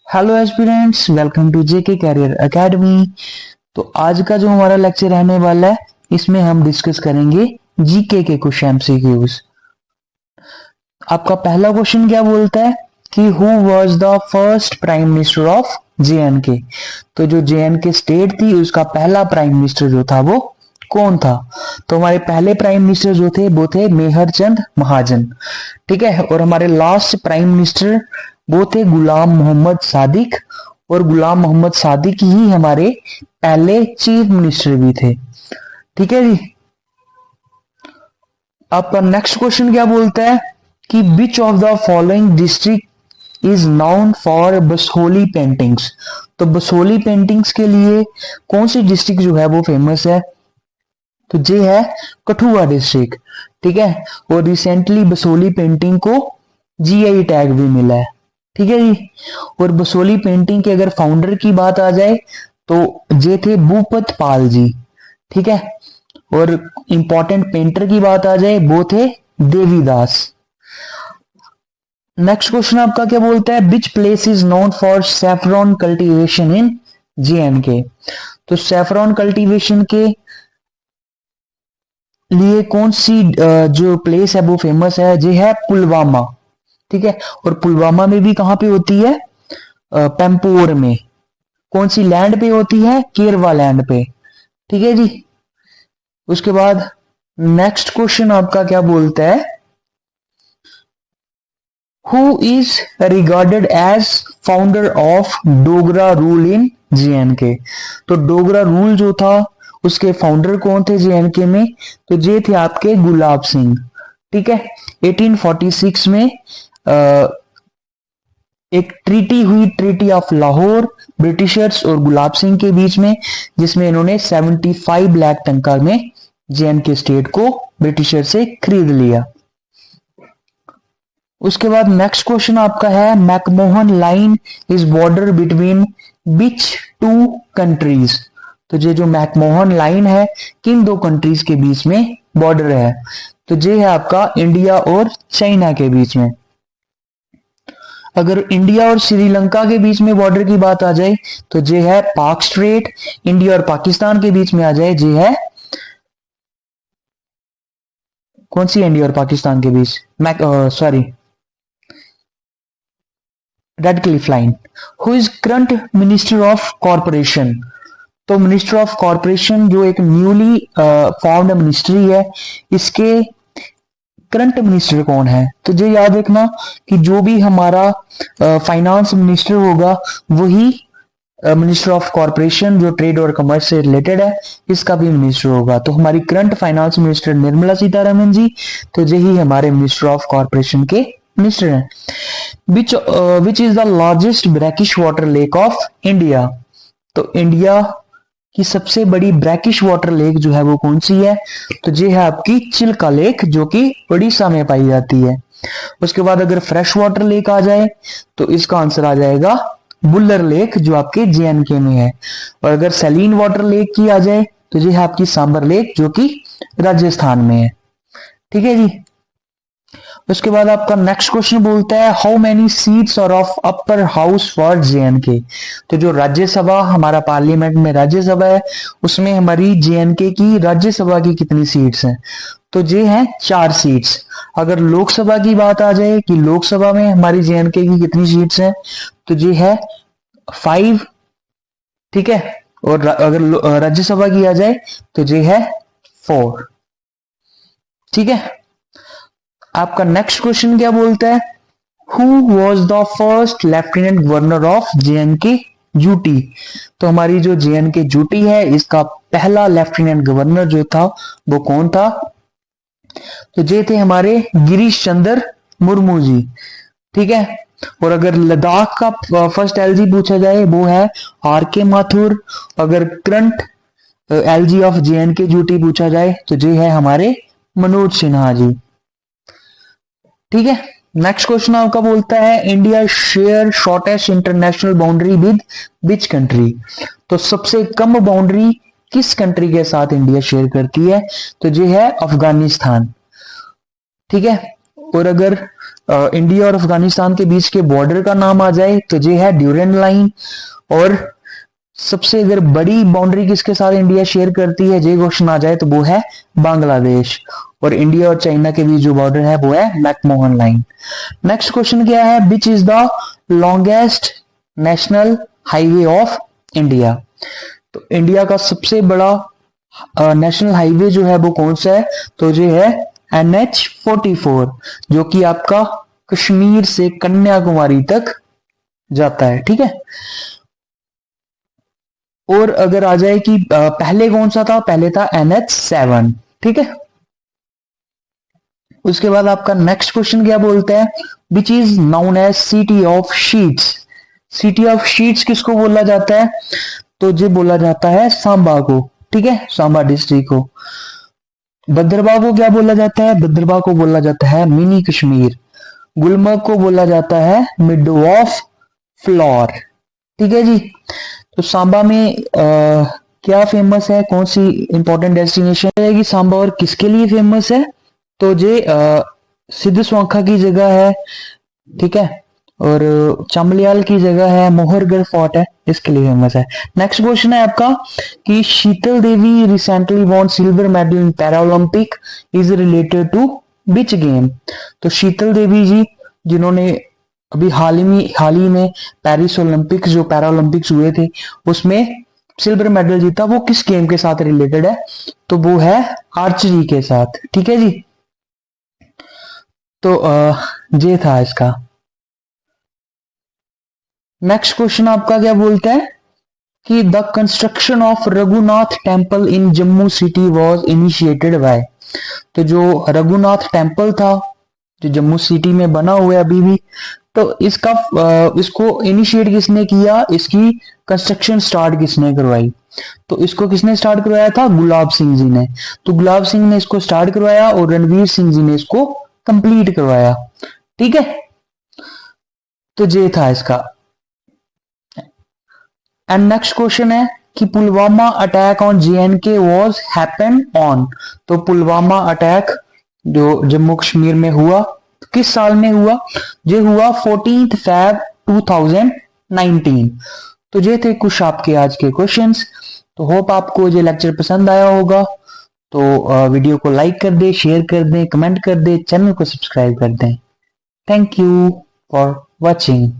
Hello aspirants, welcome to JK Career Academy. तो आज का जो हमारा लेक्चर रहने वाला है, इसमें हम डिस्कस करेंगे जीके के कुछ एमसीक्यूज। आपका पहला क्वेश्चन क्या बोलता है कि who was the first prime minister of JNK. तो जो जेएनके स्टेट थी उसका पहला प्राइम मिनिस्टर जो था वो कौन था। तो हमारे पहले प्राइम मिनिस्टर जो थे वो थे मेहर चंद महाजन। ठीक है। और हमारे लास्ट प्राइम मिनिस्टर वो थे गुलाम मोहम्मद सादिक। और गुलाम मोहम्मद सादिक ही हमारे पहले चीफ मिनिस्टर भी थे। ठीक है जी। आपका नेक्स्ट क्वेश्चन क्या बोलता है कि which of the following district is noun for Basoli paintings. तो बसोली पेंटिंग्स के लिए कौन सी डिस्ट्रिक्ट जो है वो फेमस है। तो ये है कठुआ डिस्ट्रिक्ट। ठीक है। और रिसेंटली बसोली पेंटिंग को जीआई टैग भी मिला है। ठीक है जी। और बसोली पेंटिंग के अगर फाउंडर की बात आ जाए तो ये थे भूपत पाल जी। ठीक है। और इंपॉर्टेंट पेंटर की बात आ जाए वो थे देवीदास। नेक्स्ट क्वेश्चन आपका क्या बोलता है which place is known for saffron cultivation in J and K. तो सैफरॉन कल्टीवेशन के लिए कौन सी जो प्लेस है वो फेमस है, ये है पुलवामा। ठीक है। और पुलवामा में भी कहां पे होती है, पेम्पोर में। कौन सी लैंड पे होती है, केरवा लैंड पे। ठीक है जी। उसके बाद नेक्स्ट क्वेश्चन आपका क्या बोलता है who is regarded as founder of Dogra rule in J and K. तो डोगरा रूल जो था उसके फाउंडर कौन थे जेएनके में। तो ये थे आपके गुलाब सिंह। ठीक है। 1846 में एक ट्रीटी हुई, ट्रीटी ऑफ लाहौर, ब्रिटिशर्स और गुलाब सिंह के बीच में, जिसमें इन्होंने 75 लाख टंका में जेएनके स्टेट को ब्रिटिशर से खरीद लिया। उसके बाद नेक्स्ट क्वेश्चन आपका है McMahon line is border between which two countries. तो ये जो मैकमोहन लाइन है किन दो कंट्रीज के बीच में बॉर्डर है। तो ये है आपका इंडिया और चाइना के बीच में। अगर इंडिया और श्रीलंका के बीच में बॉर्डर की बात आ जाए तो ये है पाक स्ट्रेट। इंडिया और पाकिस्तान के बीच में आ जाए ये है कौन सी, इंडिया और पाकिस्तान के बीच sorry Radcliffe line. Who is current minister of corporation. तो मिनिस्टर ऑफ कॉरपोरेशन जो एक न्यूली फॉर्म्ड मिनिस्ट्री है, इसके करंट मिनिस्टर कौन है। तो ये याद रखना कि जो भी हमारा फाइनेंस मिनिस्टर होगा वही मिनिस्टर ऑफ कॉरपोरेशन जो ट्रेड और कमर्स से रिलेटेड है इसका भी मिनिस्टर होगा। तो हमारी current finance minister Nirmala Sitharaman ji, तो यही हमारे मिनिस्टर ऑफ कॉरपोरेशन के मिनिस्टर हैं। Which is the largest brackish water lake of India. तो इंडिया की सबसे बड़ी ब्रैकिश वाटर लेक जो है वो कौन सी है। तो ये है आपकी चिल्का लेक जो कि उड़ीसा में पाई जाती है। उसके बाद अगर फ्रेश वाटर लेक आ जाए तो इसका आंसर आ जाएगा बुल्लर लेक जो आपके जेएनके में है। और अगर सैलीन वाटर लेक की आ जाए तो ये है आपकी सांबर लेक जो कि राजस्थान में है। ठीक है जी। उसके बाद आपका नेक्स्ट क्वेश्चन बोलता है how many seats are of upper house for JNK. तो जो राज्यसभा हमारा पार्लियामेंट में राज्यसभा है उसमें हमारी जेएनके की राज्यसभा की कितनी सीट्स हैं। तो ये हैं 4 सीट्स। अगर लोकसभा की बात आ जाए कि लोकसभा में हमारी जेएनके की कितनी सीट्स हैं तो ये है 5। ठीक है। और अगर राज्यसभा की आ जाए तो ये है 4। ठीक है। आपका नेक्स्ट क्वेश्चन क्या बोलता है who was the first lieutenant governor of JNK UT. तो हमारी जो जेएनके यूटी है इसका पहला लेफ्टिनेंट गवर्नर जो था वो कौन था। तो ये थे हमारे गिरीश चंद्र मुर्मू जी। ठीक है। और अगर लद्दाख का फर्स्ट एलजी पूछा जाए वो है आर के माथुर। अगर current LG of JNK UT पूछा जाए तो ये है हमारे मनोज सिन्हा जी। ठीक है। नेक्स्ट क्वेश्चन आपका बोलता है India share shortest international boundary with which country. तो सबसे कम बाउंड्री किस कंट्री के साथ इंडिया शेयर करती है। तो ये है अफगानिस्तान। ठीक है। और अगर इंडिया और अफगानिस्तान के बीच के बॉर्डर का नाम आ जाए तो ये है ड्यूरेंट लाइन। और सबसे अगर बड़ी बाउंड्री किसके साथ इंडिया शेयर करती है, ये क्वेश्चन आ जाए तो वो है बांग्लादेश। और इंडिया और चाइना के बीच जो बॉर्डर है वो है मैकमोहन लाइन। नेक्स्ट क्वेश्चन क्या है, which is the longest national highway of India. तो इंडिया का सबसे बड़ा नेशनल हाईवे जो है वो कौन सा है, तो ये है NH44, जो कि आपका कश्मीर से कन्याकुमारी तक जाता है। ठीक है, और अगर आ जाए कि पहले कौन सा था, पहले था NH7। ठीक है, उसके बाद आपका नेक्स्ट क्वेश्चन क्या बोलता है, which is known as city of sheets. City of sheets किसको बोला जाता है, तो ये बोला जाता है सांबा को। ठीक है, सांबा डिस्ट्रिक्ट को। भद्रवाह को क्या बोला जाता है, भद्रवाह को बोला जाता है मिनी कश्मीर। गुलमर्ग को बोला जाता है मिडो ऑफ फ्लोर। ठीक है जी, तो सांबा में क्या फेमस है, कौन सी इंपॉर्टेंट डेस्टिनेशन है कि सांबा और किसके लिए फेमस है, तो ये सिद्ध स्वांखा की जगह है। ठीक है, और चंबलियाल की जगह है, मोहरगढ़ फोर्ट है, इसके लिए फेमस है। नेक्स्ट क्वेश्चन है आपका कि Sheetal Devi recently won silver medal in para Olympic is related to which game. तो शीतल देवी जी जिन्होंने अभी हाल ही में पेरिस ओलंपिक्स जो पैरा ओलंपिक्स हुए थे उसमें सिल्वर मेडल जीता, वो किस गेम के साथ रिलेटेड है, तो वो है आर्चरी के साथ। ठीक है जी, तो ये था इसका। नेक्स्ट क्वेश्चन आपका क्या बोलता है कि the construction of Raghunath temple in Jammu city was initiated by. तो जो रघुनाथ टेम्पल था जो जम्मू सिटी में बना हुआ है अभी भी, तो इसको इनिशिएट किसने किया, इसकी कंस्ट्रक्शन स्टार्ट किसने करवाई, तो इसको किसने स्टार्ट करवाया था, गुलाब सिंह जी ने। तो गुलाब सिंह ने इसको स्टार्ट करवाया और रणवीर सिंह जी ने इसको कंप्लीट करवाया। ठीक है, तो ये था इसका। एंड नेक्स्ट क्वेश्चन है कि Pulwama attack on JNK was happen on. तो पुलवामा अटैक जो जम्मू कश्मीर में हुआ किस साल में हुआ, ये हुआ 14 Feb 2019। तो ये थे कुछ आपके आज के क्वेश्चंस। तो होप आपको ये लेक्चर पसंद आया होगा। तो वीडियो को लाइक कर दे, शेयर कर दें, कमेंट कर दे, चैनल को सब्सक्राइब कर दें। Thank you for watching.